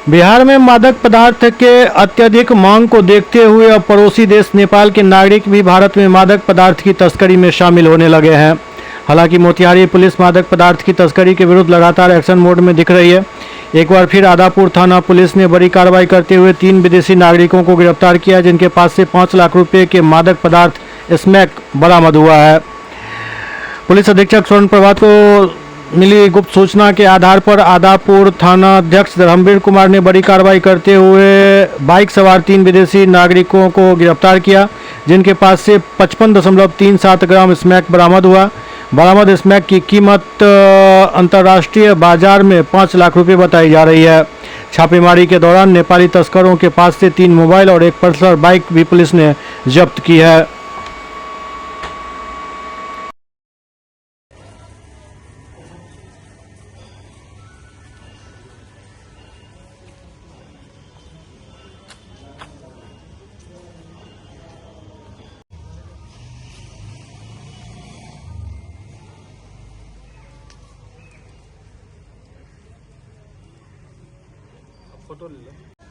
बिहार में मादक पदार्थ के अत्यधिक मांग को देखते हुए अब पड़ोसी देश नेपाल के नागरिक भी भारत में मादक पदार्थ की तस्करी में शामिल होने लगे हैं। हालांकि मोतिहारी पुलिस मादक पदार्थ की तस्करी के विरुद्ध लगातार एक्शन मोड में दिख रही है। एक बार फिर आदापुर थाना पुलिस ने बड़ी कार्रवाई करते हुए 3 विदेशी नागरिकों को गिरफ्तार किया, जिनके पास से 5 लाख रुपए के मादक पदार्थ स्मैक बरामद हुआ है। पुलिस अधीक्षक स्वर्ण प्रभात को मिली गुप्त सूचना के आधार पर आदापुर थाना अध्यक्ष धर्मवीर कुमार ने बड़ी कार्रवाई करते हुए बाइक सवार 3 विदेशी नागरिकों को गिरफ्तार किया, जिनके पास से 55.37 ग्राम स्मैक बरामद हुआ। बरामद स्मैक की कीमत अंतर्राष्ट्रीय बाजार में 5 लाख रुपए बताई जा रही है। छापेमारी के दौरान नेपाली तस्करों के पास से 3 मोबाइल और एक पल्सर बाइक भी पुलिस ने जब्त की है। फोटो ले लो।